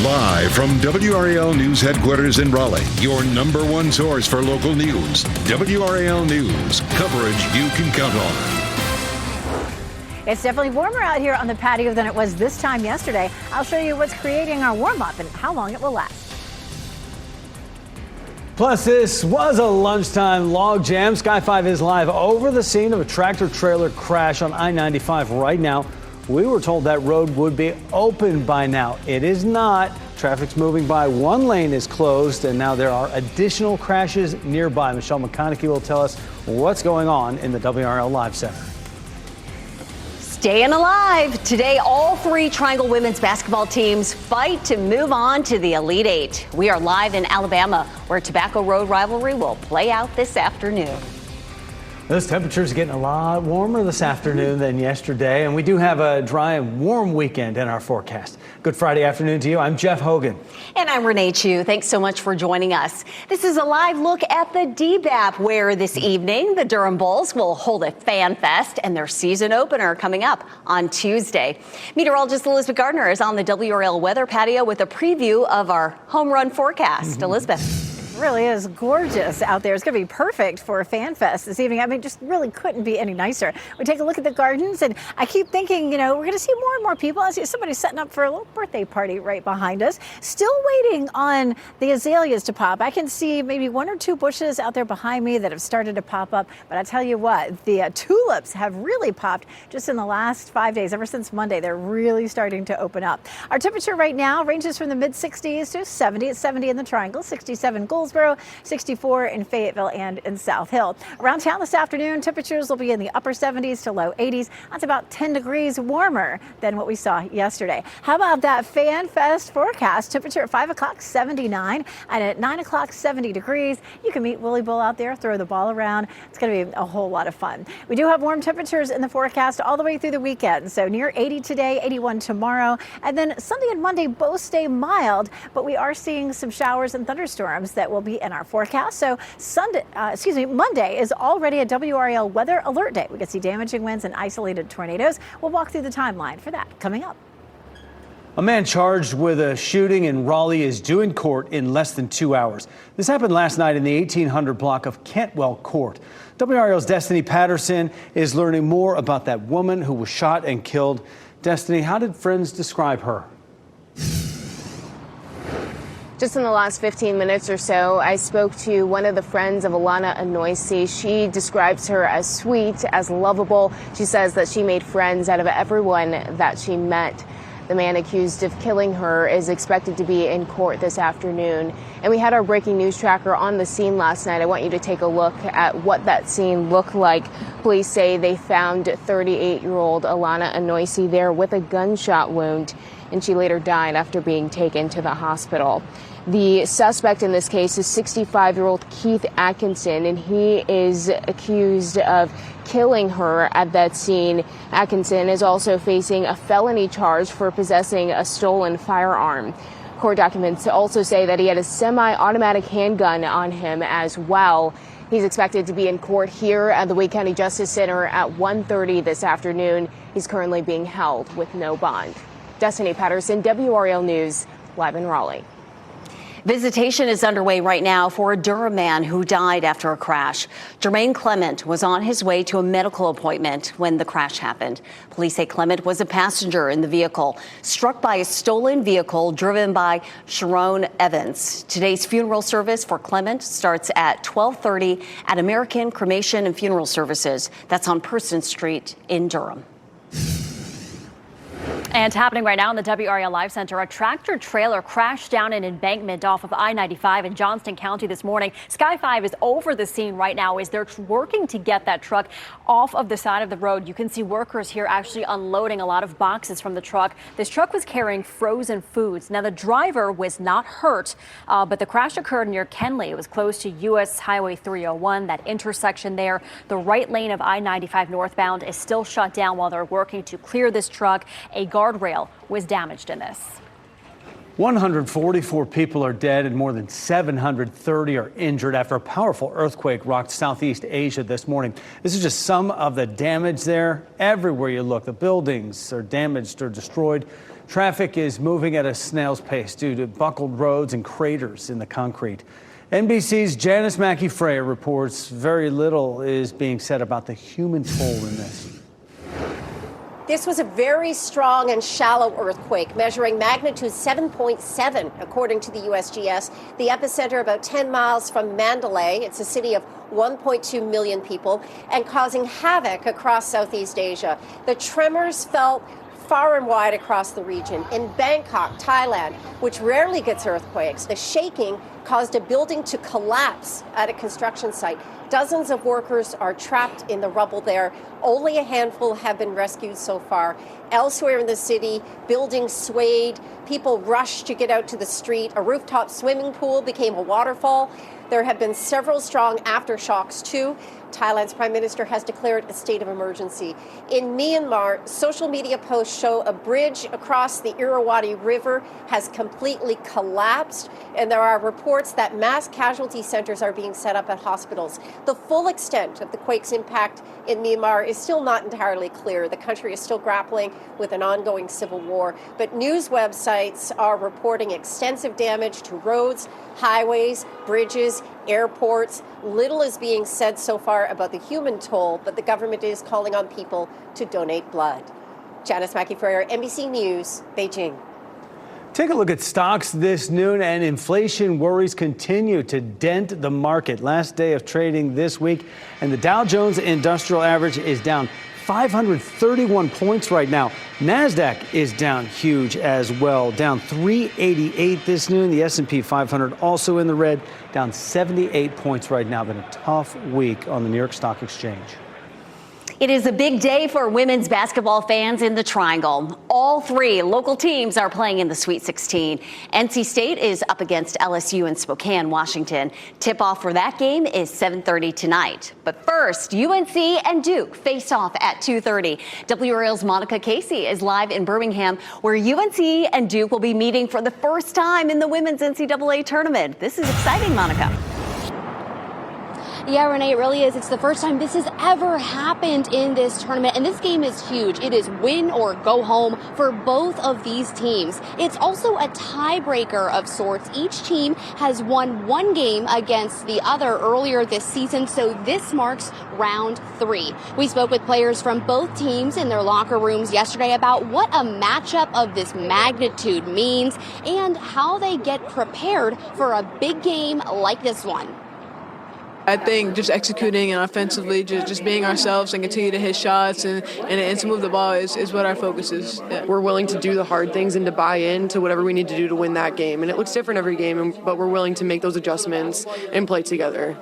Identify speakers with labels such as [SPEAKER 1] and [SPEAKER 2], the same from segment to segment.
[SPEAKER 1] Live from WRAL News Headquarters in Raleigh, your number one source for local news. WRAL News, coverage you can count on.
[SPEAKER 2] It's definitely warmer out here on the patio than it was this time yesterday. I'll show you what's creating our warm-up and how long it will last.
[SPEAKER 3] Plus, this was a lunchtime log jam. Sky 5 is live over the scene of a tractor-trailer crash on I-95 right now. We were told that road would be open by now. It is not. Traffic's moving by. One lane is closed, and now there are additional crashes nearby. Michelle McConaughey will tell us what's going on in the WRL Live Center.
[SPEAKER 4] Staying alive. Today, all three Triangle women's basketball teams fight to move on to the Elite Eight. We are live in Alabama, where Tobacco Road rivalry will play out this afternoon.
[SPEAKER 3] Those temperatures are getting a lot warmer this afternoon than yesterday, and we do have a dry and warm weekend in our forecast. Good Friday afternoon to you. I'm Jeff Hogan.
[SPEAKER 4] And I'm Renee Chu. Thanks so much for joining us. This is a live look at the DBAP, where this evening the Durham Bulls will hold a fan fest and their season opener coming up on Tuesday. Meteorologist Elizabeth Gardner is on the WRL weather patio with a preview of our home run forecast. Elizabeth.
[SPEAKER 2] It really is gorgeous out there. It's going to be perfect for a fan fest this evening. I mean, just really couldn't be any nicer. We take a look at the gardens, and I keep thinking, we're going to see more and more people. I see somebody setting up for a little birthday party right behind us. Still waiting on the azaleas to pop. I can see maybe one or two bushes out there behind me that have started to pop up. But I tell you what, the tulips have really popped just in the last 5 days. Ever since Monday, they're really starting to open up. Our temperature right now ranges from the mid-60s to 70. It's 70 in the Triangle, 67 Goldsboro, 64 in Fayetteville and in South Hill. Around town this afternoon, temperatures will be in the upper 70s to low 80s. That's about 10 degrees warmer than what we saw yesterday. How about that Fan Fest forecast? Temperature at 5 o'clock, 79, and at 9 o'clock, 70 degrees. You can meet Willie Bull out there, throw the ball around. It's going to be a whole lot of fun. We do have warm temperatures in the forecast all the way through the weekend. So near 80 today, 81 tomorrow, and then Sunday and Monday both stay mild, but we are seeing some showers and thunderstorms that will be in our forecast. So Monday is already a WRAL weather alert day. We can see damaging winds and isolated tornadoes. We'll walk through the timeline for that coming up.
[SPEAKER 3] A man charged with a shooting in Raleigh is due in court in less than 2 hours. This happened last night in the 1800 block of Cantwell Court. WRAL's Destiny Patterson is learning more about that woman who was shot and killed. Destiny, how did friends describe her?
[SPEAKER 5] Just in the last 15 minutes or so, I spoke to one of the friends of Alana Anoisi. She describes her as sweet, as lovable. She says that she made friends out of everyone that she met. The man accused of killing her is expected to be in court this afternoon. And we had our breaking news tracker on the scene last night. I want you to take a look at what that scene looked like. Police say they found 38-year-old Alana Anoisi there with a gunshot wound, and she later died after being taken to the hospital. The suspect in this case is 65-year-old Keith Atkinson, and he is accused of killing her at that scene. Atkinson is also facing a felony charge for possessing a stolen firearm. Court documents also say that he had a semi-automatic handgun on him as well. He's expected to be in court here at the Wake County Justice Center at 1:30 this afternoon. He's currently being held with no bond. Destiny Patterson, WRAL News, live in Raleigh.
[SPEAKER 4] Visitation is underway right now for a Durham man who died after a crash. Jermaine Clement was on his way to a medical appointment when the crash happened. Police say Clement was a passenger in the vehicle, struck by a stolen vehicle driven by Sharon Evans. Today's funeral service for Clement starts at 12:30 at American Cremation and Funeral Services. That's on Person Street in Durham.
[SPEAKER 6] And happening right now in the WRAL Live Center, a tractor trailer crashed down an embankment off of I-95 in Johnston County this morning. Sky 5 is over the scene right now as they're working to get that truck off of the side of the road. You can see workers here actually unloading a lot of boxes from the truck. This truck was carrying frozen foods. Now, the driver was not hurt, but the crash occurred near Kenley. It was close to U.S. Highway 301, that intersection there. The right lane of I-95 northbound is still shut down while they're working to clear this truck. A guardrail was damaged in this.
[SPEAKER 3] 144 people are dead and more than 730 are injured after a powerful earthquake rocked Southeast Asia this morning. This is just some of the damage there. Everywhere you look, the buildings are damaged or destroyed. Traffic is moving at a snail's pace due to buckled roads and craters in the concrete. NBC's Janice Mackey-Freyer reports very little is being said about the human toll in this.
[SPEAKER 7] This was a very strong and shallow earthquake, measuring magnitude 7.7, according to the USGS. The epicenter about 10 miles from Mandalay. It's a city of 1.2 million people and causing havoc across Southeast Asia. The tremors felt far and wide across the region. In Bangkok, Thailand, which rarely gets earthquakes, the shaking caused a building to collapse at a construction site. Dozens of workers are trapped in the rubble there. Only a handful have been rescued so far. Elsewhere in the city, buildings swayed. People rushed to get out to the street. A rooftop swimming pool became a waterfall. There have been several strong aftershocks, too. Thailand's prime minister has declared a state of emergency. In Myanmar, social media posts show a bridge across the Irrawaddy River has completely collapsed, and there are reports that mass casualty centers are being set up at hospitals. The full extent of the quake's impact in Myanmar is still not entirely clear. The country is still grappling with an ongoing civil war, but news websites are reporting extensive damage to roads, highways, bridges, airports. Little is being said so far about the human toll, but the government is calling on people to donate blood. Janice Mackey-Freyer, NBC News, Beijing.
[SPEAKER 3] Take a look at stocks this noon, and inflation worries continue to dent the market. Last day of trading this week, and the Dow Jones Industrial Average is down 531 points right now. NASDAQ is down huge as well, down 388 this noon. The S&P 500 also in the red, down 78 points right now. Been a tough week on the New York Stock Exchange.
[SPEAKER 4] It is a big day for women's basketball fans in the Triangle. All three local teams are playing in the Sweet 16. NC State is up against LSU in Spokane, Washington. Tip-off for that game is 7:30 tonight. But first, UNC and Duke face off at 2:30. WRAL's Monica Casey is live in Birmingham, where UNC and Duke will be meeting for the first time in the women's NCAA tournament. This is exciting, Monica.
[SPEAKER 8] Yeah, Renee, it really is. It's the first time this has ever happened in this tournament, and this game is huge. It is win or go home for both of these teams. It's also a tiebreaker of sorts. Each team has won one game against the other earlier this season, so this marks round 3. We spoke with players from both teams in their locker rooms yesterday about what a matchup of this magnitude means and how they get prepared for a big game like this one.
[SPEAKER 9] I think just executing and offensively, just being ourselves and continue to hit shots and to move the ball is what our focus is. Yeah.
[SPEAKER 10] We're willing to do the hard things and to buy into whatever we need to do to win that game. And it looks different every game, but we're willing to make those adjustments and play together.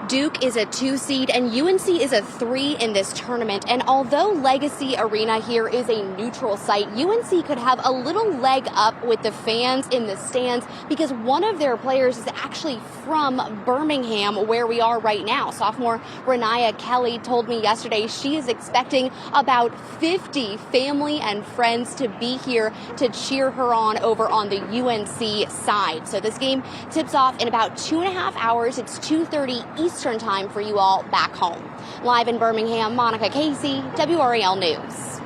[SPEAKER 8] Duke is a 2 seed and UNC is a 3 in this tournament. And although Legacy Arena here is a neutral site, UNC could have a little leg up with the fans in the stands because one of their players is actually from Birmingham, where we are right now. Sophomore Renaya Kelly told me yesterday she is expecting about 50 family and friends to be here to cheer her on over on the UNC side. So this game tips off in about 2.5 hours. It's 2:30 Eastern time for you all back home. Live in Birmingham, Monica Casey, WRAL News.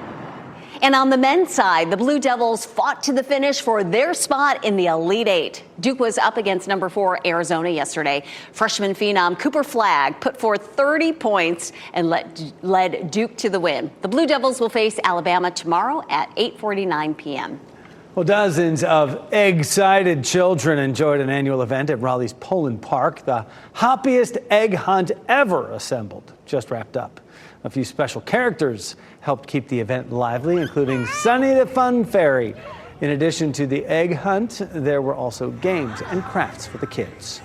[SPEAKER 4] And on the men's side, the Blue Devils fought to the finish for their spot in the Elite Eight. Duke was up against number 4 Arizona yesterday. Freshman phenom Cooper Flagg put forth 30 points and led Duke to the win. The Blue Devils will face Alabama tomorrow at 8:49 p.m.
[SPEAKER 3] Well, dozens of egg-sighted children enjoyed an annual event at Raleigh's Poland Park. The hoppiest egg hunt ever assembled just wrapped up. A few special characters helped keep the event lively, including Sunny the Fun Fairy. In addition to the egg hunt, there were also games and crafts for the kids.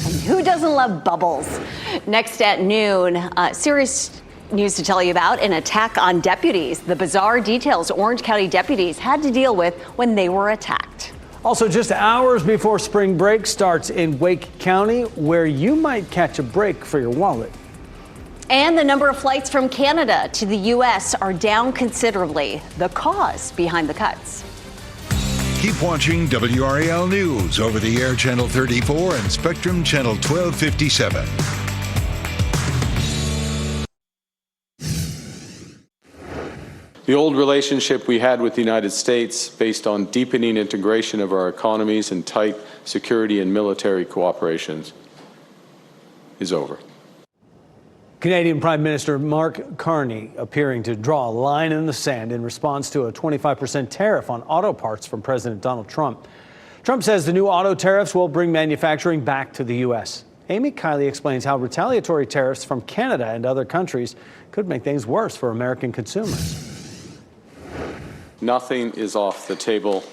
[SPEAKER 4] And who doesn't love bubbles? Next at noon, serious news to tell you about an attack on deputies. The bizarre details Orange County deputies had to deal with when they were attacked.
[SPEAKER 3] Also, just hours before spring break starts in Wake County, where you might catch a break for your wallet.
[SPEAKER 4] And the number of flights from Canada to the U.S. are down considerably. The cause behind the cuts.
[SPEAKER 1] Keep watching WRAL News over the air Channel 34 and Spectrum Channel 1257.
[SPEAKER 11] The old relationship we had with the United States, based on deepening integration of our economies and tight security and military cooperation, is over.
[SPEAKER 3] Canadian Prime Minister Mark Carney appearing to draw a line in the sand in response to a 25% tariff on auto parts from President Donald Trump. Trump says the new auto tariffs will bring manufacturing back to the U.S. Amy Kiley explains how retaliatory tariffs from Canada and other countries could make things worse for American consumers.
[SPEAKER 11] Nothing is off the table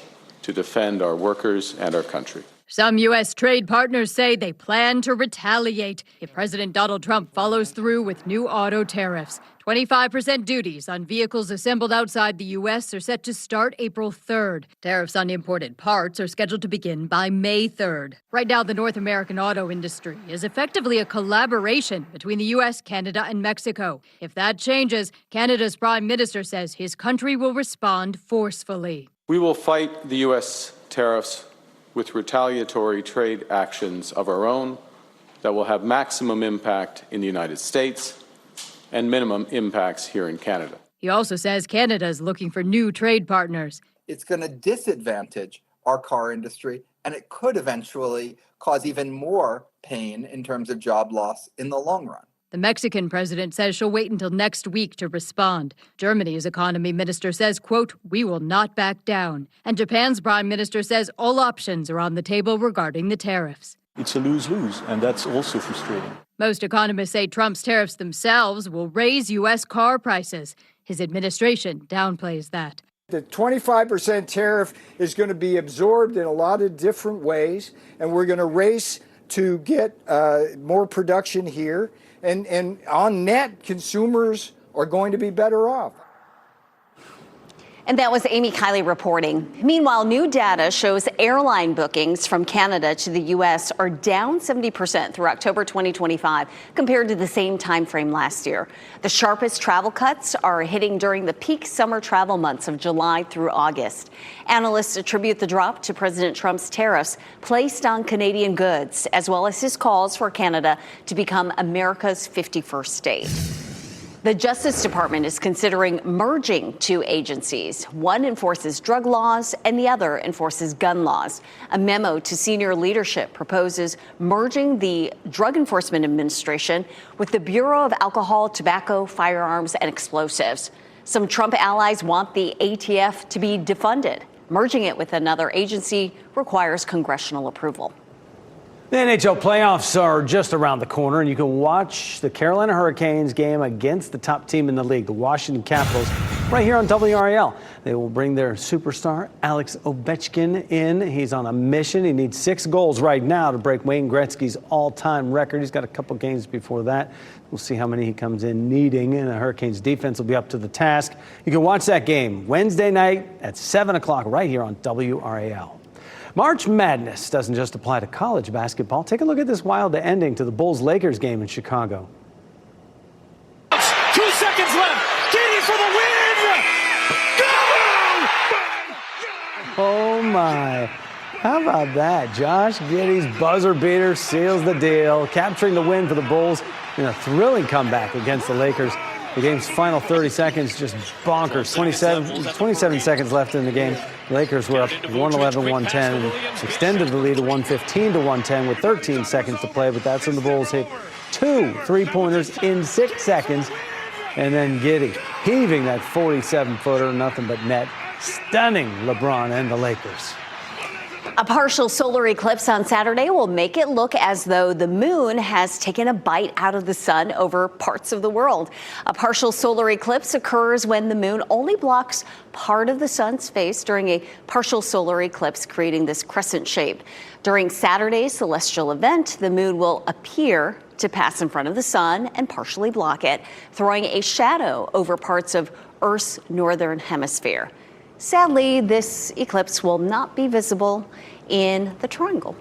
[SPEAKER 11] to defend our workers and our country.
[SPEAKER 12] Some U.S. trade partners say they plan to retaliate if President Donald Trump follows through with new auto tariffs. 25% duties on vehicles assembled outside the U.S. are set to start April 3rd. Tariffs on imported parts are scheduled to begin by May 3rd. Right now, the North American auto industry is effectively a collaboration between the U.S., Canada, and Mexico. If that changes, Canada's Prime Minister says his country will respond forcefully.
[SPEAKER 11] We will fight the U.S. tariffs with retaliatory trade actions of our own that will have maximum impact in the United States and minimum impacts here in Canada.
[SPEAKER 12] He also says Canada is looking for new trade partners.
[SPEAKER 13] It's going to disadvantage our car industry, and it could eventually cause even more pain in terms of job loss in the long run.
[SPEAKER 12] The Mexican president says she'll wait until next week to respond. Germany's economy minister says, quote, "We will not back down." And Japan's prime minister says all options are on the table regarding the tariffs.
[SPEAKER 14] It's a lose-lose, and that's also frustrating.
[SPEAKER 12] Most economists say Trump's tariffs themselves will raise U.S. car prices. His administration downplays that.
[SPEAKER 15] The 25% tariff is going to be absorbed in a lot of different ways, and we're going to race to get more production here. And on net, consumers are going to be better off.
[SPEAKER 4] And that was Amy Kiley reporting. Meanwhile, new data shows airline bookings from Canada to the U.S. are down 70% through October 2025 compared to the same time frame last year. The sharpest travel cuts are hitting during the peak summer travel months of July through August. Analysts attribute the drop to President Trump's tariffs placed on Canadian goods, as well as his calls for Canada to become America's 51st state. The Justice Department is considering merging two agencies. One enforces drug laws and the other enforces gun laws. A memo to senior leadership proposes merging the Drug Enforcement Administration with the Bureau of Alcohol, Tobacco, Firearms, and Explosives. Some Trump allies want the ATF to be defunded. Merging it with another agency requires congressional approval.
[SPEAKER 3] The NHL playoffs are just around the corner, and you can watch the Carolina Hurricanes game against the top team in the league, the Washington Capitals, right here on WRAL. They will bring their superstar, Alex Ovechkin, in. He's on a mission. He needs 6 goals right now to break Wayne Gretzky's all-time record. He's got a couple games before that. We'll see how many he comes in needing, and the Hurricanes defense will be up to the task. You can watch that game Wednesday night at 7 o'clock right here on WRAL. March Madness doesn't just apply to college basketball. Take a look at this wild ending to the Bulls-Lakers game in Chicago.
[SPEAKER 16] 2 seconds left. Giddey for the win. Go!
[SPEAKER 3] Oh, my. How about that? Josh Giddey's buzzer beater seals the deal, capturing the win for the Bulls in a thrilling comeback against the Lakers. The game's final 30 seconds, just bonkers. 27 seconds left in the game. The Lakers were up 111-110 and extended the lead to 115-110 with 13 seconds to play, but that's when the Bulls hit 2 3-pointers in 6 seconds. And then Giddey heaving that 47-footer, nothing but net, stunning LeBron and the Lakers.
[SPEAKER 4] A partial solar eclipse on Saturday will make it look as though the moon has taken a bite out of the sun over parts of the world. A partial solar eclipse occurs when the moon only blocks part of the sun's face during a partial solar eclipse, creating this crescent shape. During Saturday's celestial event, the moon will appear to pass in front of the sun and partially block it, throwing a shadow over parts of Earth's northern hemisphere. Sadly, this eclipse will not be visible in the triangle.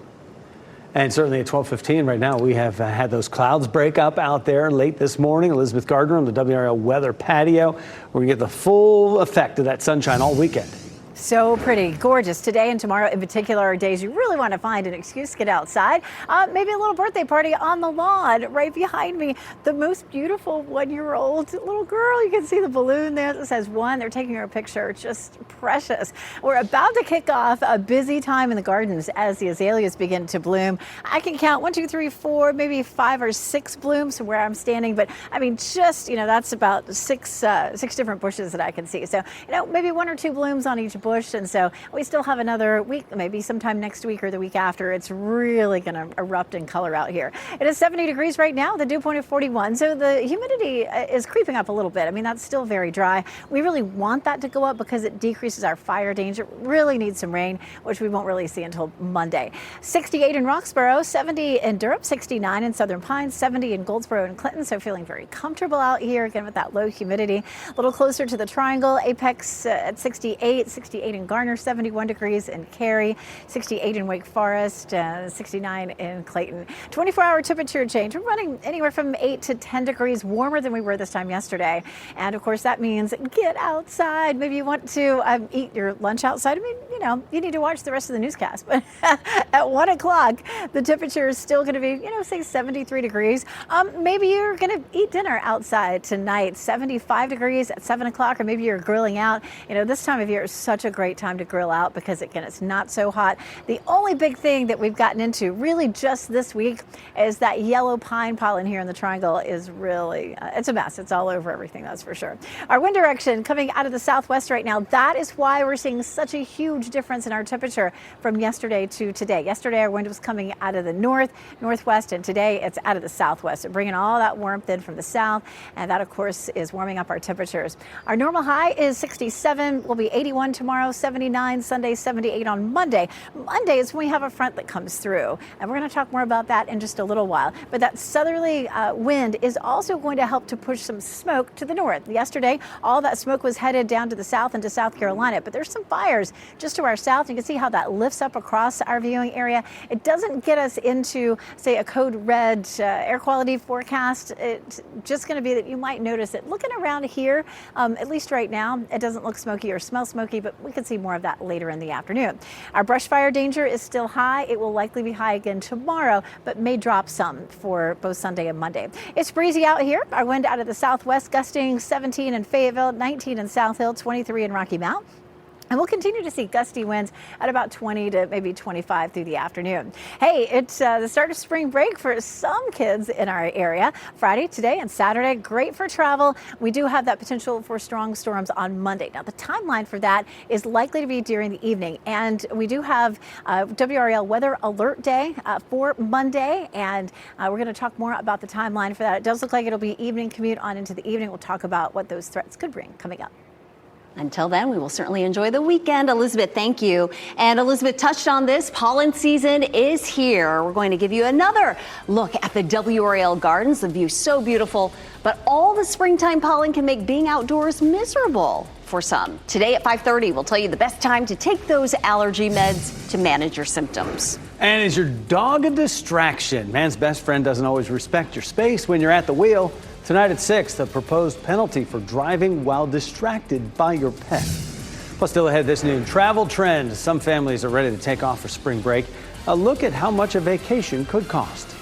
[SPEAKER 3] And certainly at 12:15 right now, we have had those clouds break up out there late this morning. Elizabeth Gardner on the WRAL weather patio. We're going to get the full effect of that sunshine all weekend.
[SPEAKER 2] So pretty, gorgeous. Today and tomorrow in particular are days you really want to find an excuse to get outside. Maybe a little birthday party on the lawn. Right behind me, the most beautiful 1-year-old little girl. You can see the balloon there that says 1. They're taking her picture. Just precious. We're about to kick off a busy time in the gardens as the azaleas begin to bloom. I can count 1, 2, 3, 4, maybe 5 or 6 blooms from where I'm standing. But I mean, just, that's about six different bushes that I can see. So, maybe 1 or 2 blooms on each bush. And so we still have another week, maybe sometime next week or the week after. It's really going to erupt in color out here. It is 70 degrees right now, the dew point of 41. So the humidity is creeping up a little bit. I mean, that's still very dry. We really want that to go up because it decreases our fire danger. Really needs some rain, which we won't really see until Monday. 68 in Roxborough, 70 in Durham, 69 in Southern Pines, 70 in Goldsboro and Clinton. So feeling very comfortable out here again with that low humidity. A little closer to the Triangle, Apex at 68, 68 in Garner, 71 degrees in Cary, 68 in Wake Forest, 69 in Clayton. 24-hour temperature change. We're running anywhere from 8 to 10 degrees warmer than we were this time yesterday. And of course, that means get outside. Maybe you want to eat your lunch outside. I mean, you need to watch the rest of the newscast. But at 1 o'clock, the temperature is still going to be, say 73 degrees. Maybe you're going to eat dinner outside tonight, 75 degrees at 7 o'clock, or maybe you're grilling out. This time of year is such a great time to grill out because, again, it's not so hot. The only big thing that we've gotten into really just this week is that yellow pine pollen here in the Triangle is really, it's a mess. It's all over everything, that's for sure. Our wind direction coming out of the southwest right now. That is why we're seeing such a huge difference in our temperature from yesterday to today. Yesterday, our wind was coming out of the northwest, and today it's out of the southwest. So bringing all that warmth in from the south, and that, of course, is warming up our temperatures. Our normal high is 67. Will be 81 tomorrow, 79 Sunday, 78 on Monday. Monday is when we have a front that comes through, and we're going to talk more about that in just a little while. But that southerly wind is also going to help to push some smoke to the north. Yesterday, all that smoke was headed down to the south into South Carolina, but there's some fires just to our south. You can see how that lifts up across our viewing area. It doesn't get us into, say, a code red air quality forecast. It's just going to be that you might notice it. Looking around here, at least right now, it doesn't look smoky or smell smoky, but we could see more of that later in the afternoon. Our brush fire danger is still high. It will likely be high again tomorrow, but may drop some for both Sunday and Monday. It's breezy out here. Our wind out of the southwest gusting 17 in Fayetteville, 19 in South Hill, 23 in Rocky Mount. And we'll continue to see gusty winds at about 20 to maybe 25 through the afternoon. Hey, it's the start of spring break for some kids in our area. Friday, today, and Saturday, great for travel. We do have that potential for strong storms on Monday. Now, the timeline for that is likely to be during the evening. And we do have WRAL weather alert day for Monday. And we're going to talk more about the timeline for that. It does look like it'll be evening commute on into the evening. We'll talk about what those threats could bring coming up.
[SPEAKER 4] Until then, we will certainly enjoy the weekend. Elizabeth, thank you. And Elizabeth touched on this. Pollen season is here. We're going to give you another look at the WRAL gardens. The view so beautiful, but all the springtime pollen can make being outdoors miserable for some. Today at 5:30, we'll tell you the best time to take those allergy meds to manage your symptoms.
[SPEAKER 3] And is your dog a distraction? Man's best friend doesn't always respect your space when you're at the wheel. Tonight at 6, the proposed penalty for driving while distracted by your pet. Plus, still ahead this noon, travel trends. Some families are ready to take off for spring break. A look at how much a vacation could cost.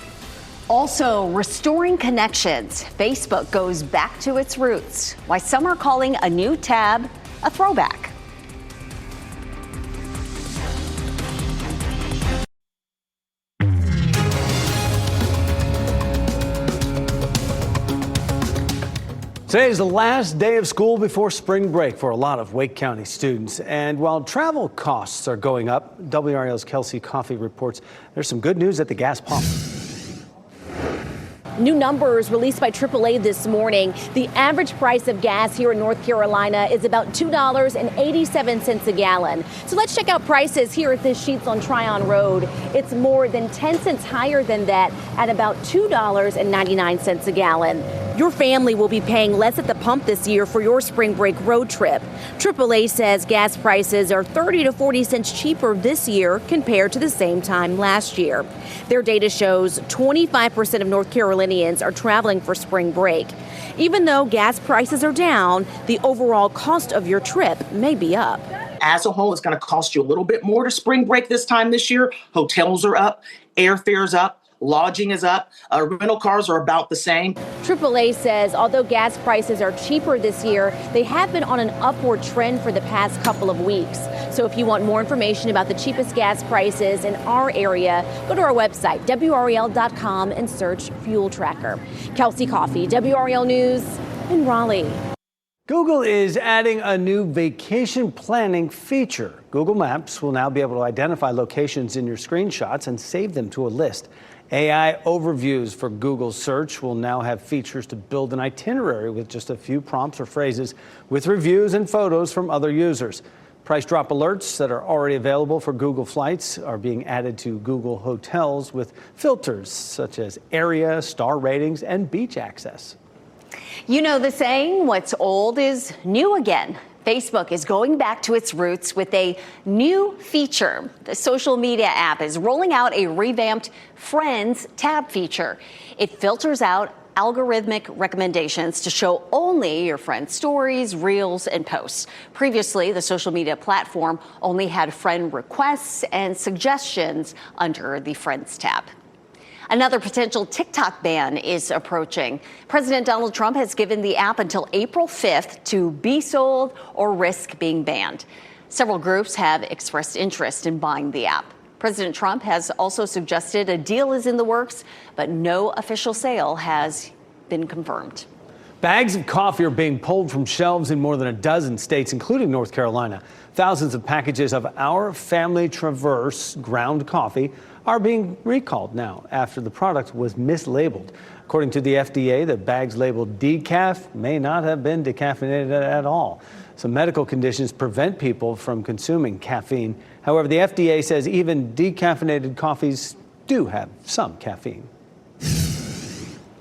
[SPEAKER 4] Also, restoring connections. Facebook goes back to its roots. Why some are calling a new tab a throwback.
[SPEAKER 3] Today is the last day of school before spring break for a lot of Wake County students. And while travel costs are going up, WRAL's Kelsey Coffey reports there's some good news at the gas pump.
[SPEAKER 17] New numbers released by AAA this morning. The average price of gas here in North Carolina is about $2.87 a gallon. So let's check out prices here at this Sheets on Tryon Road. It's more than 10 cents higher than that at about $2.99 a gallon. Your family will be paying less at the pump this year for your spring break road trip. AAA says gas prices are 30 to 40 cents cheaper this year compared to the same time last year. Their data shows 25% of North Carolinians are traveling for spring break. Even though gas prices are down, the overall cost of your trip may be up.
[SPEAKER 18] As a whole, it's going to cost you a little bit more to spring break this time this year. Hotels are up, airfare's up, lodging is up, rental cars are about the same.
[SPEAKER 17] AAA says although gas prices are cheaper this year, they have been on an upward trend for the past couple of weeks. So if you want more information about the cheapest gas prices in our area, go to our website, WRAL.com, and search Fuel Tracker. Kelsey Coffey, WRAL News in Raleigh.
[SPEAKER 3] Google is adding a new vacation planning feature. Google Maps will now be able to identify locations in your screenshots and save them to a list. AI overviews for Google search will now have features to build an itinerary with just a few prompts or phrases with reviews and photos from other users. Price drop alerts that are already available for Google Flights are being added to Google Hotels with filters such as area, star ratings, and beach access.
[SPEAKER 4] You know the saying, what's old is new again. Facebook is going back to its roots with a new feature. The social media app is rolling out a revamped Friends tab feature. It filters out algorithmic recommendations to show only your friends' stories, reels, and posts. Previously, the social media platform only had friend requests and suggestions under the Friends tab. Another potential TikTok ban is approaching. President Donald Trump has given the app until April 5th to be sold or risk being banned. Several groups have expressed interest in buying the app. President Trump has also suggested a deal is in the works, but no official sale has been confirmed.
[SPEAKER 3] Bags of coffee are being pulled from shelves in more than a dozen states, including North Carolina. Thousands of packages of Our Family Traverse ground coffee are being recalled now after the product was mislabeled. According to the FDA, the bags labeled decaf may not have been decaffeinated at all. Some medical conditions prevent people from consuming caffeine. However, the FDA says even decaffeinated coffees do have some caffeine.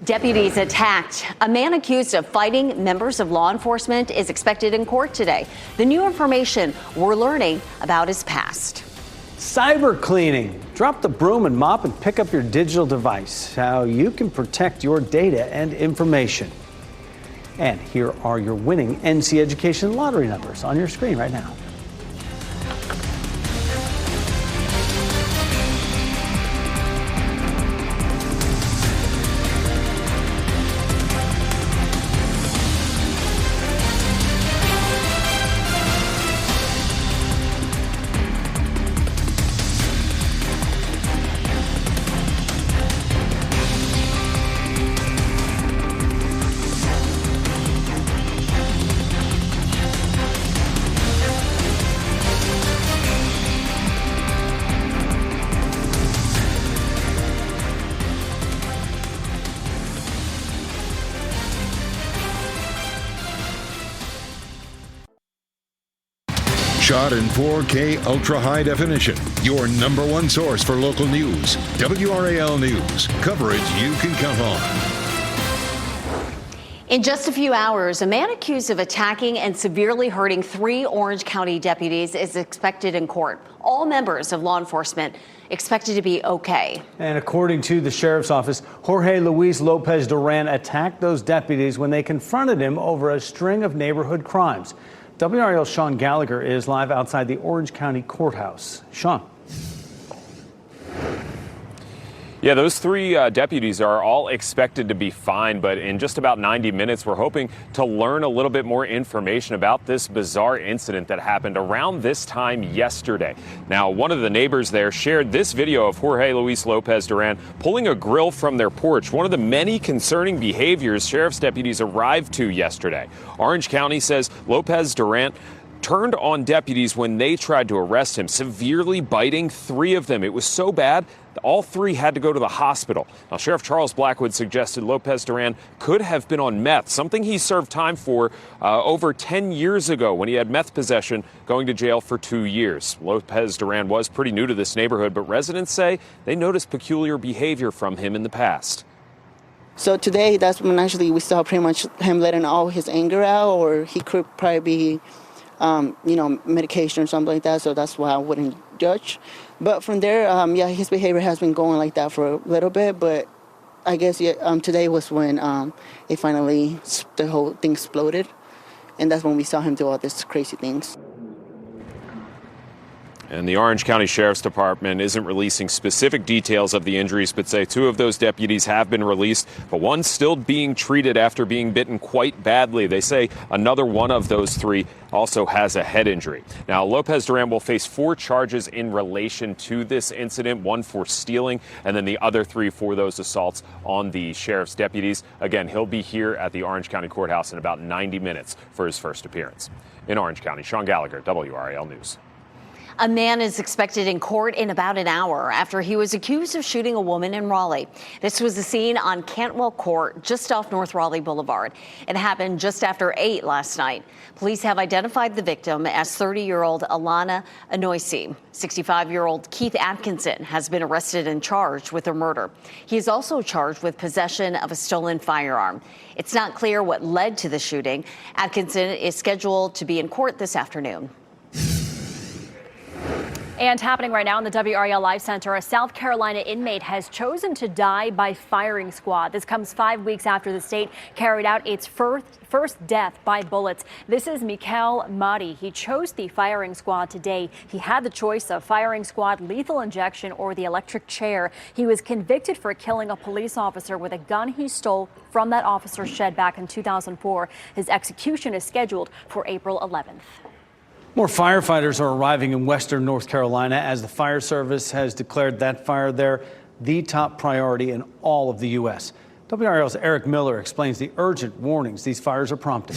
[SPEAKER 4] Deputies attacked. A man accused of fighting members of law enforcement is expected in court today. The new information we're learning about his past.
[SPEAKER 3] Cyber cleaning. Drop the broom and mop and pick up your digital device. How you can protect your data and information. And here are your winning NC Education lottery numbers on your screen right now.
[SPEAKER 1] Shot in 4K ultra high definition. Your number one source for local news. WRAL News. Coverage you can count on.
[SPEAKER 4] In just a few hours, a man accused of attacking and severely hurting 3 Orange County deputies is expected in court. All members of law enforcement expected to be okay.
[SPEAKER 3] And according to the sheriff's office, Jorge Luis Lopez Duran attacked those deputies when they confronted him over a string of neighborhood crimes. WRAL's Sean Gallagher is live outside the Orange County Courthouse. Sean.
[SPEAKER 19] Yeah, those 3 deputies are all expected to be fine, but in just about 90 minutes, we're hoping to learn a little bit more information about this bizarre incident that happened around this time yesterday. Now, one of the neighbors there shared this video of Jorge Luis Lopez Duran pulling a grill from their porch, one of the many concerning behaviors sheriff's deputies arrived to yesterday. Orange County says Lopez Duran turned on deputies when they tried to arrest him, severely biting 3 of them. It was so bad, all 3 had to go to the hospital. Now, Sheriff Charles Blackwood suggested Lopez Duran could have been on meth, something he served time for over 10 years ago when he had meth possession, going to jail for 2 years. Lopez Duran was pretty new to this neighborhood, but residents say they noticed peculiar behavior from him in the past.
[SPEAKER 20] So today, that's when actually we saw pretty much him letting all his anger out, or he could probably be medication or something like that, so that's why I wouldn't judge. But from there, his behavior has been going like that for a little bit, but I guess today was when it finally, the whole thing exploded, and that's when we saw him do all these crazy things.
[SPEAKER 19] And the Orange County Sheriff's Department isn't releasing specific details of the injuries, but say 2 of those deputies have been released, but one's still being treated after being bitten quite badly. They say another one of those 3 also has a head injury. Now, Lopez Duran will face 4 charges in relation to this incident, 1 for stealing, and then the other 3 for those assaults on the sheriff's deputies. Again, he'll be here at the Orange County Courthouse in about 90 minutes for his first appearance. In Orange County, Sean Gallagher, WRAL News.
[SPEAKER 4] A man is expected in court in about an hour after he was accused of shooting a woman in Raleigh. This was the scene on Cantwell Court, just off North Raleigh Boulevard. It happened just after 8 last night. Police have identified the victim as 30-year-old Alana Anoisi. 65-year-old Keith Atkinson has been arrested and charged with a murder. He is also charged with possession of a stolen firearm. It's not clear what led to the shooting. Atkinson is scheduled to be in court this afternoon.
[SPEAKER 6] And happening right now in the WRAL Live Center, a South Carolina inmate has chosen to die by firing squad. This comes 5 weeks after the state carried out its first death by bullets. This is Mikael Mahdi. He chose the firing squad today. He had the choice of firing squad, lethal injection, or the electric chair. He was convicted for killing a police officer with a gun he stole from that officer's shed back in 2004. His execution is scheduled for April 11th.
[SPEAKER 3] More firefighters are arriving in western North Carolina as the fire service has declared that fire there the top priority in all of the U.S. WRAL's Eric Miller explains the urgent warnings these fires are prompting.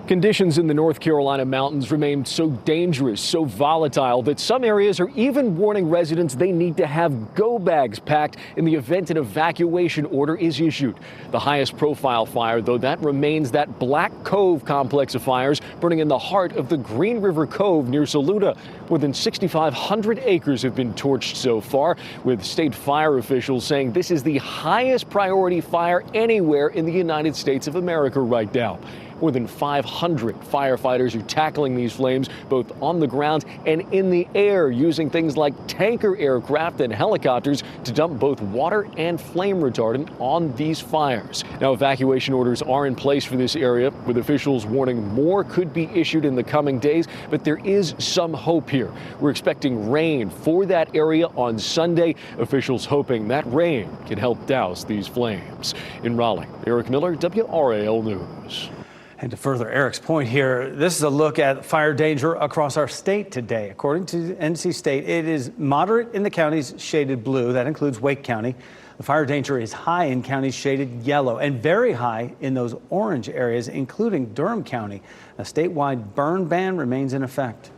[SPEAKER 21] Conditions in the North Carolina mountains remain so dangerous, so volatile, that some areas are even warning residents they need to have go bags packed in the event an evacuation order is issued. The highest profile fire, though, that remains that Black Cove complex of fires burning in the heart of the Green River Cove near Saluda. More than 6,500 acres have been torched so far, with state fire officials saying this is the highest priority fire anywhere in the United States of America right now. More than 500 firefighters are tackling these flames both on the ground and in the air, using things like tanker aircraft and helicopters to dump both water and flame retardant on these fires. Now, evacuation orders are in place for this area, with officials warning more could be issued in the coming days, but there is some hope here. We're expecting rain for that area on Sunday. Officials hoping that rain can help douse these flames. In Raleigh, Eric Miller, WRAL News.
[SPEAKER 3] And to further Eric's point here, this is a look at fire danger across our state today. According to NC State, it is moderate in the counties shaded blue. That includes Wake County. The fire danger is high in counties shaded yellow and very high in those orange areas, including Durham County. A statewide burn ban remains in effect.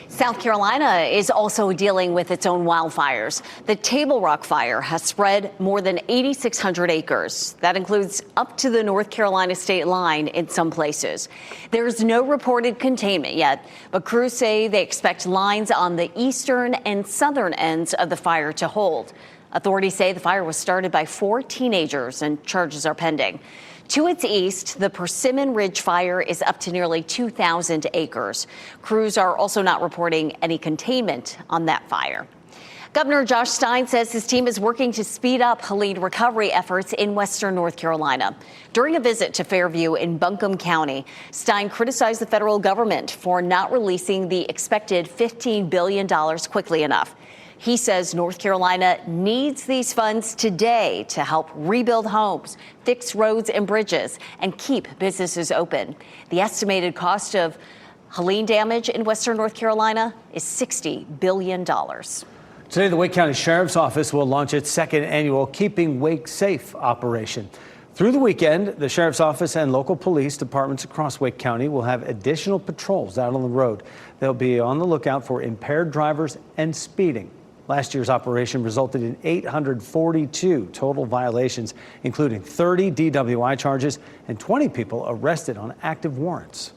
[SPEAKER 4] South Carolina is also dealing with its own wildfires. The Table Rock fire has spread more than 8,600 acres. That includes up to the North Carolina state line in some places. There's no reported containment yet, but crews say they expect lines on the eastern and southern ends of the fire to hold. Authorities say the fire was started by 4 teenagers and charges are pending. To its east, the Persimmon Ridge fire is up to nearly 2,000 acres. Crews are also not reporting any containment on that fire. Governor Josh Stein says his team is working to speed up Helene recovery efforts in western North Carolina. During a visit to Fairview in Buncombe County, Stein criticized the federal government for not releasing the expected $15 billion quickly enough. He says North Carolina needs these funds today to help rebuild homes, fix roads and bridges, and keep businesses open. The estimated cost of Helene damage in western North Carolina is $60 billion.
[SPEAKER 3] Today, the Wake County Sheriff's Office will launch its second annual Keeping Wake Safe operation. Through the weekend, the Sheriff's Office and local police departments across Wake County will have additional patrols out on the road. They'll be on the lookout for impaired drivers and speeding. Last year's operation resulted in 842 total violations, including 30 DWI charges and 20 people arrested on active warrants.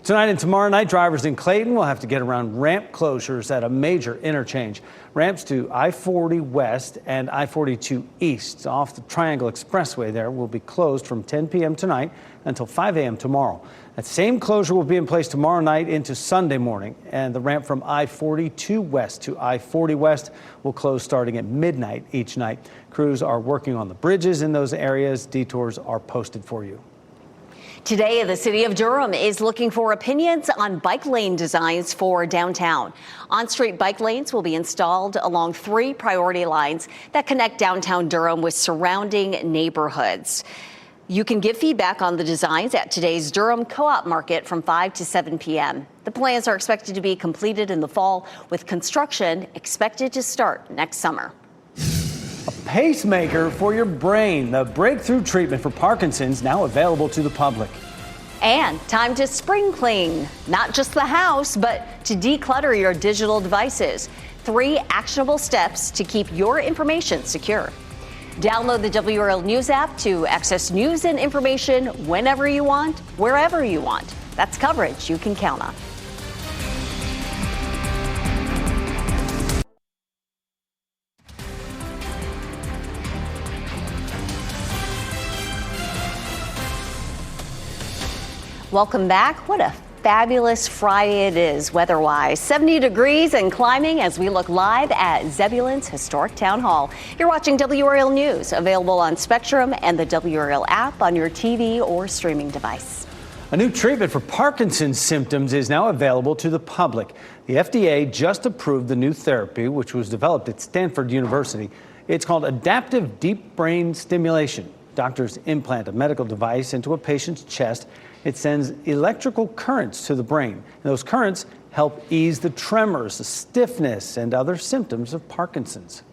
[SPEAKER 3] Tonight and tomorrow night, drivers in Clayton will have to get around ramp closures at a major interchange. Ramps to I-40 West and I-42 East off the Triangle Expressway there will be closed from 10 p.m. tonight until 5 a.m. tomorrow. That same closure will be in place tomorrow night into Sunday morning, and the ramp from I-42 West to I-40 West will close starting at midnight each night. Crews are working on the bridges in those areas. Detours are posted for you.
[SPEAKER 4] Today, the city of Durham is looking for opinions on bike lane designs for downtown. On-street bike lanes will be installed along 3 priority lines that connect downtown Durham with surrounding neighborhoods. You can give feedback on the designs at today's Durham Co-op Market from 5 to 7 p.m. The plans are expected to be completed in the fall, with construction expected to start next summer.
[SPEAKER 3] A pacemaker for your brain. The breakthrough treatment for Parkinson's now available to the public.
[SPEAKER 4] And time to spring clean. Not just the house, but to declutter your digital devices. 3 actionable steps to keep your information secure. Download the WRAL News app to access news and information whenever you want, wherever you want. That's coverage you can count on. Welcome back. What a fabulous Friday it is weather-wise. 70 degrees and climbing as we look live at Zebulon's historic town hall. You're watching WRAL News, available on Spectrum and the WRAL app on your TV or streaming device.
[SPEAKER 3] A new treatment for Parkinson's symptoms is now available to the public. The FDA just approved the new therapy, which was developed at Stanford University. It's called adaptive deep brain stimulation. Doctors implant a medical device into a patient's chest. It sends electrical currents to the brain. And those currents help ease the tremors, the stiffness, and other symptoms of Parkinson's.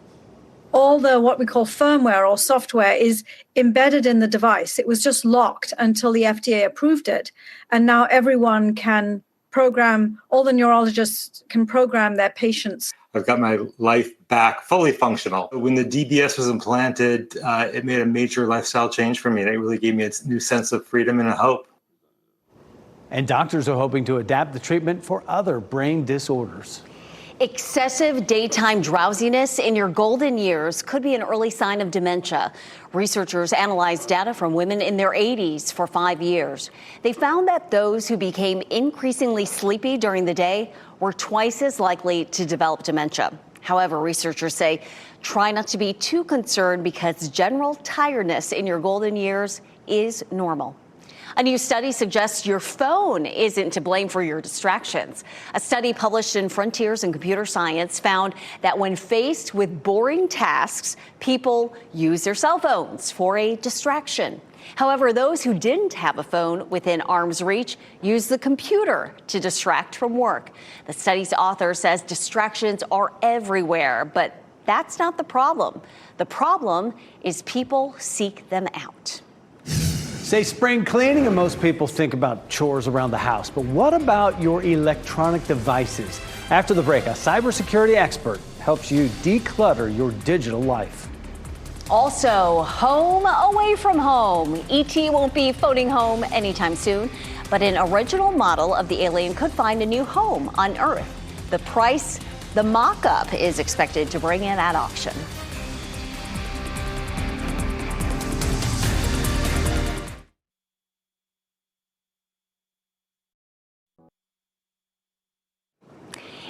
[SPEAKER 5] All the what we call firmware or software is embedded in the device. It was just locked until the FDA approved it. And now everyone can program, all the neurologists can program their patients.
[SPEAKER 22] I've got my life back fully functional. When the DBS was implanted, it made a major lifestyle change for me. And it really gave me a new sense of freedom and a hope.
[SPEAKER 3] And doctors are hoping to adapt the treatment for other brain disorders.
[SPEAKER 4] Excessive daytime drowsiness in your golden years could be an early sign of dementia. Researchers analyzed data from women in their 80s for 5 years. They found that those who became increasingly sleepy during the day were twice as likely to develop dementia. However, researchers say try not to be too concerned because general tiredness in your golden years is normal. A new study suggests your phone isn't to blame for your distractions. A study published in Frontiers in Computer Science found that when faced with boring tasks, people use their cell phones for a distraction. However, those who didn't have a phone within arm's reach used the computer to distract from work. The study's author says distractions are everywhere, but that's not the problem. The problem is people seek them out.
[SPEAKER 3] Say spring cleaning, and most people think about chores around the house. But what about your electronic devices? After the break, a cybersecurity expert helps you declutter your digital life.
[SPEAKER 4] Also, home away from home. E.T. won't be phoning home anytime soon, but an original model of the alien could find a new home on Earth. The price the mock-up is expected to bring in at auction.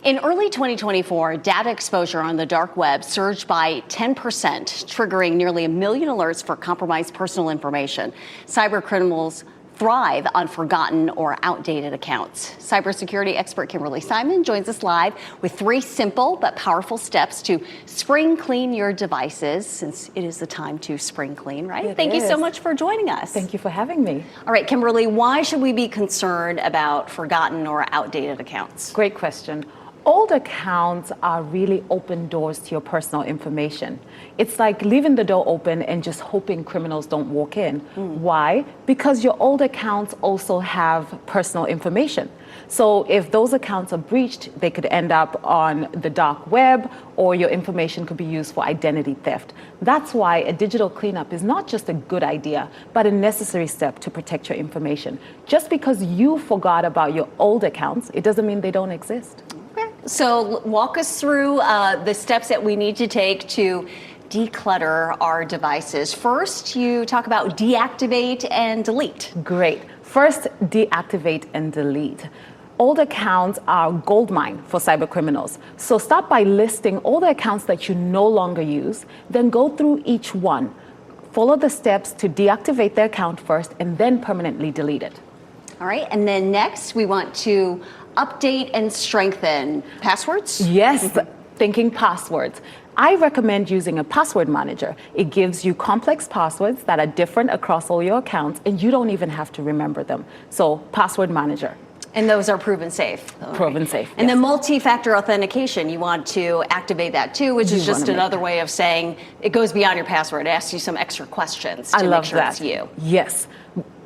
[SPEAKER 4] In early 2024, data exposure on the dark web surged by 10%, triggering nearly 1 million alerts for compromised personal information. Cyber criminals thrive on forgotten or outdated accounts. Cybersecurity expert Kimberly Simon joins us live with 3 simple but powerful steps to spring clean your devices, since it is the time to spring clean, right? Thank you so much for joining us.
[SPEAKER 23] Thank you for having me.
[SPEAKER 4] All right, Kimberly, why should we be concerned about forgotten or outdated accounts?
[SPEAKER 23] Great question. Old accounts are really open doors to your personal information. It's like leaving the door open and just hoping criminals don't walk in. Why? Because your old accounts also have personal information. So if those accounts are breached, they could end up on the dark web, or your information could be used for identity theft. That's why a digital cleanup is not just a good idea, but a necessary step to protect your information. Just because you forgot about your old accounts, it doesn't mean they don't exist.
[SPEAKER 4] So walk us through the steps that we need to take to declutter our devices. First, you talk about deactivate and delete.
[SPEAKER 23] Great. First, deactivate and delete. Old accounts are goldmine for cyber criminals. So start by listing all the accounts that you no longer use, then go through each one. follow the steps to deactivate the account first and then permanently delete it.
[SPEAKER 4] All right, and then next we want to update and strengthen passwords?
[SPEAKER 23] Yes, thinking passwords. I recommend using a password manager. It gives you complex passwords that are different across all your accounts, and you don't even have to remember them. So, password manager.
[SPEAKER 4] And those are proven safe.
[SPEAKER 23] Proven safe.
[SPEAKER 4] And then multi-factor authentication, you want to activate that too, which is just another way of saying it goes beyond your password. It asks you some extra questions to make sure it's you.
[SPEAKER 23] Yes.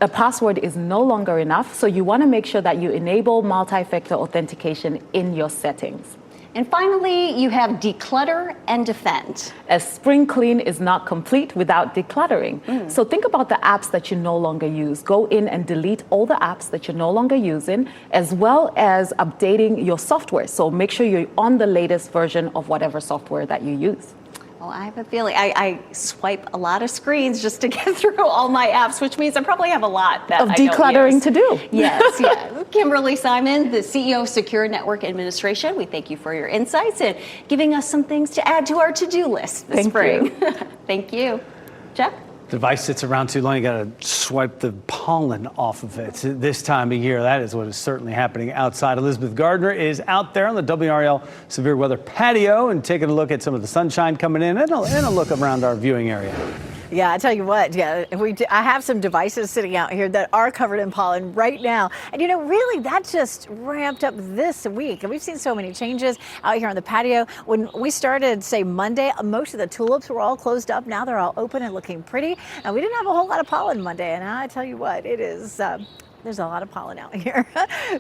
[SPEAKER 23] A password is no longer enough, so you want to make sure that you enable multi-factor authentication in your settings.
[SPEAKER 4] And finally, you have declutter and defend.
[SPEAKER 23] A spring clean is not complete without decluttering. So think about the apps that you no longer use. Go in and delete all the apps that you're no longer using, as well as updating your software. So make sure you're on the latest version of whatever software that you use.
[SPEAKER 4] Well, I have a feeling I swipe a lot of screens just to get through all my apps, which means I probably have a lot that
[SPEAKER 23] of
[SPEAKER 4] I
[SPEAKER 23] decluttering
[SPEAKER 4] don't use.
[SPEAKER 23] to do.
[SPEAKER 4] Yes, yes. Kimberly Simon, the CEO of Secure Network Administration, we thank you for your insights and giving us some things to add to our to-do list this spring. Thank you. Jeff?
[SPEAKER 3] The device sits around too long, you got to swipe the pollen off of it. This time of year, that is what is certainly happening outside. Elizabeth Gardner is out there on the WRAL severe weather patio and taking a look at some of the sunshine coming in and a look around our viewing area.
[SPEAKER 2] Yeah, I tell you what, I have some devices sitting out here that are covered in pollen right now. And really that just ramped up this week. And we've seen so many changes out here on the patio. When we started, say, Monday, most of the tulips were all closed up. Now they're all open and looking pretty. And we didn't have a whole lot of pollen Monday. And I tell you what, it is... there's a lot of pollen out here.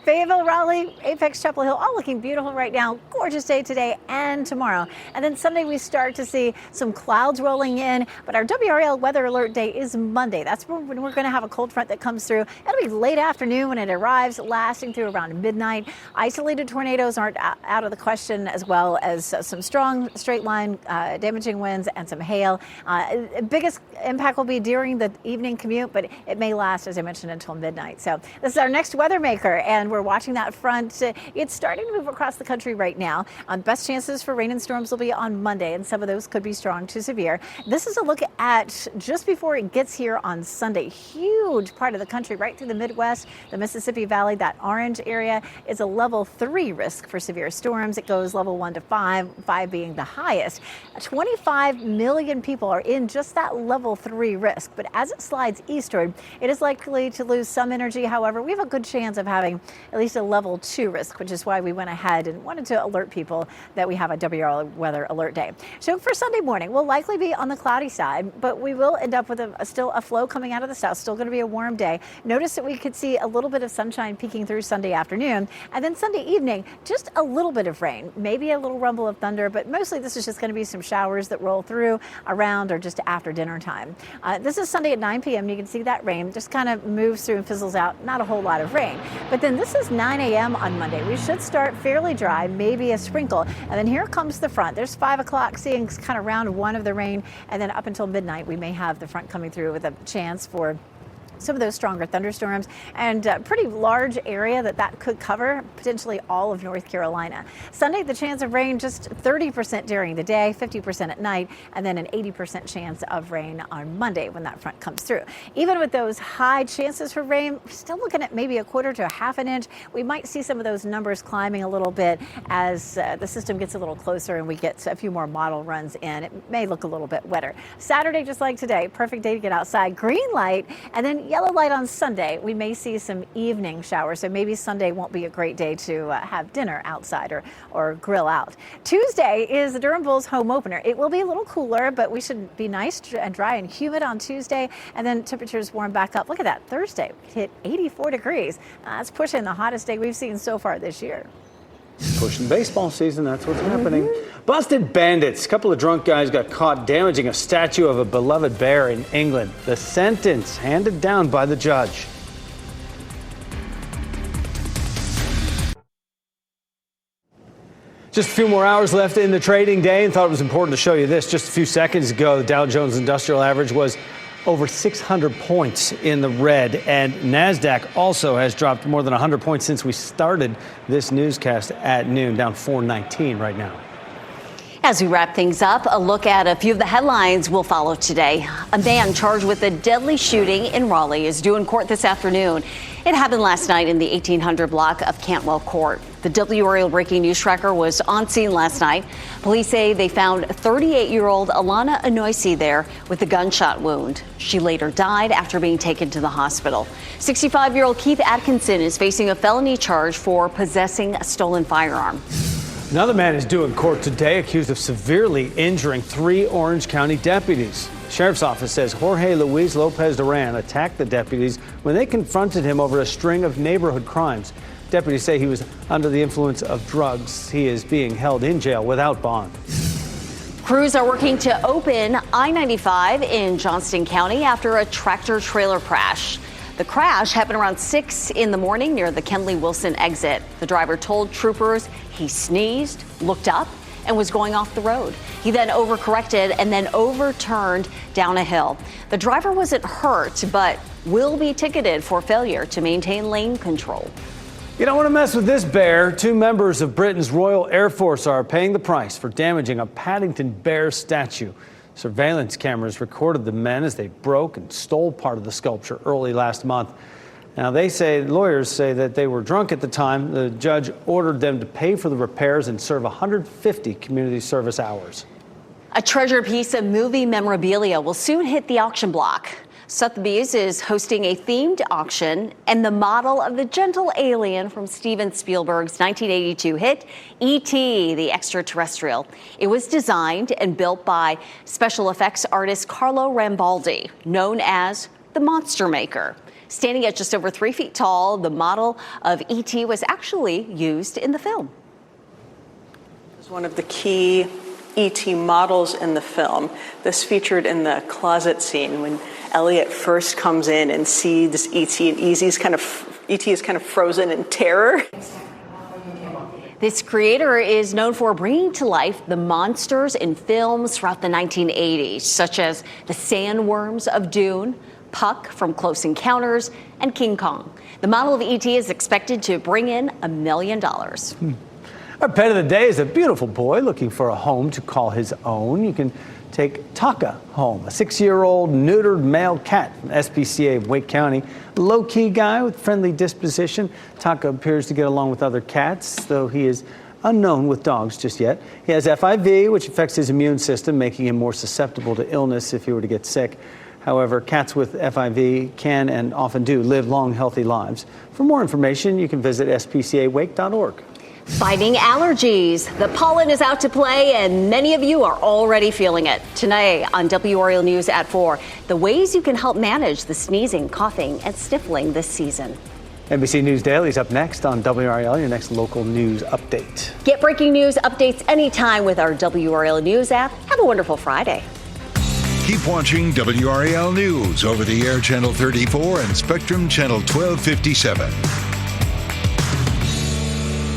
[SPEAKER 2] Fayetteville, Raleigh, Apex, Chapel Hill, all looking beautiful right now. Gorgeous day today and tomorrow. And then Sunday we start to see some clouds rolling in. But our WRAL weather alert day is Monday. That's when we're going to have a cold front that comes through. It'll be late afternoon when it arrives, lasting through around midnight. Isolated tornadoes aren't out of the question, as well as some strong straight line damaging winds and some hail. Biggest impact will be during the evening commute, but it may last, as I mentioned, until midnight. So this is our next weather maker, and we're watching that front. It's starting to move across the country right now. Best chances for rain and storms will be on Monday, and some of those could be strong to severe. This is a look at just before it gets here on Sunday. Huge part of the country, right through the Midwest, the Mississippi Valley, that orange area is a level 3 risk for severe storms. It goes level 1 to 5, 5 being the highest. 25 million people are in just that level 3 risk, but as it slides eastward, it is likely to lose some energy. However, we have a good chance of having at least a level 2 risk, which is why we went ahead and wanted to alert people that we have a WRAL weather alert day. So for Sunday morning, we'll likely be on the cloudy side, but we will end up with still a flow coming out of the south. Still going to be a warm day. Notice that we could see a little bit of sunshine peeking through Sunday afternoon, and then Sunday evening, just a little bit of rain, maybe a little rumble of thunder, but mostly this is just going to be some showers that roll through around or just after dinner time. This is Sunday at 9 p.m. You can see that rain just kind of moves through and fizzles out. Not a whole lot of rain. But then this is 9 a.m. on Monday. We should start fairly dry, maybe a sprinkle. And then here comes the front. There's 5 o'clock, seeing kind of round 1 of the rain. And then up until midnight, we may have the front coming through with a chance for some of those stronger thunderstorms, and a pretty large area that could cover potentially all of North Carolina. Sunday, the chance of rain just 30% during the day, 50% at night, and then an 80% chance of rain on Monday when that front comes through. Even with those high chances for rain, we're still looking at maybe a quarter to a half an inch. We might see some of those numbers climbing a little bit as the system gets a little closer and we get a few more model runs in. It may look a little bit wetter. Saturday, just like today, perfect day to get outside. Green light, and then yellow light on Sunday. We may see some evening showers, so maybe Sunday won't be a great day to have dinner outside or grill out. Tuesday is the Durham Bulls home opener. It will be a little cooler, but we should be nice and dry and humid on Tuesday, and then temperatures warm back up. Look at that, Thursday hit 84 degrees. That's pushing the hottest day we've seen so far this year.
[SPEAKER 3] Pushing baseball season, that's what's happening. Busted bandits. A couple of drunk guys got caught damaging a statue of a beloved bear in England. The sentence handed down by the judge. Just a few more hours left in the trading day, and thought it was important to show you this. Just a few seconds ago, the Dow Jones Industrial Average was over 600 points in the red, and NASDAQ also has dropped more than 100 points since we started this newscast at noon, down 419 right now.
[SPEAKER 4] As we wrap things up, a look at a few of the headlines will follow today. A man charged with a deadly shooting in Raleigh is due in court this afternoon. It happened last night in the 1800 block of Cantwell Court. The WRAL breaking news tracker was on scene last night. Police say they found 38-year-old Alana Anoisi there with a gunshot wound. She later died after being taken to the hospital. 65-year-old Keith Atkinson is facing a felony charge for possessing a stolen firearm.
[SPEAKER 3] Another man is due in court today accused of severely injuring 3 Orange County deputies. The sheriff's office says Jorge Luis Lopez Duran attacked the deputies when they confronted him over a string of neighborhood crimes. Deputies say he was under the influence of drugs. He is being held in jail without bond.
[SPEAKER 4] Crews are working to open I-95 in Johnston County after a tractor-trailer crash. The crash happened around 6 in the morning near the Kenley-Wilson exit. The driver told troopers he sneezed, looked up, and was going off the road. He then overcorrected and then overturned down a hill. The driver wasn't hurt, but will be ticketed for failure to maintain lane control.
[SPEAKER 3] You don't want to mess with this bear. 2 members of Britain's Royal Air Force are paying the price for damaging a Paddington bear statue. Surveillance cameras recorded the men as they broke and stole part of the sculpture early last month. Now, lawyers say that they were drunk at the time. The judge ordered them to pay for the repairs and serve 150 community service hours.
[SPEAKER 4] A treasured piece of movie memorabilia will soon hit the auction block. Sotheby's is hosting a themed auction, and the model of the gentle alien from Steven Spielberg's 1982 hit, E.T. the Extraterrestrial. It was designed and built by special effects artist Carlo Rambaldi, known as the Monster Maker. Standing at just over 3 feet tall, the model of E.T. was actually used in the film.
[SPEAKER 7] It was one of the key E.T. models in the film. This featured in the closet scene when Elliot first comes in and sees E.T. and E.T. is kind of frozen in terror.
[SPEAKER 4] This creator is known for bringing to life the monsters in films throughout the 1980s, such as the sandworms of Dune, Puck from Close Encounters, and King Kong. The model of E.T. is expected to bring in $1 million.
[SPEAKER 3] Our pet of the day is a beautiful boy looking for a home to call his own. You can take Taka home, a 6-year-old neutered male cat from SPCA of Wake County. Low-key guy with friendly disposition. Taka appears to get along with other cats, though he is unknown with dogs just yet. He has FIV, which affects his immune system, making him more susceptible to illness if he were to get sick. However, cats with FIV can and often do live long, healthy lives. For more information, you can visit spcawake.org.
[SPEAKER 4] Fighting allergies. The pollen is out to play, and many of you are already feeling it. Today on WRAL News at 4, the ways you can help manage the sneezing, coughing, and sniffling this season.
[SPEAKER 3] NBC News Daily is up next on WRAL, your next local news update.
[SPEAKER 4] Get breaking news updates anytime with our WRAL News app. Have a wonderful Friday.
[SPEAKER 1] Keep watching WRAL News over the air Channel 34 and Spectrum Channel 1257.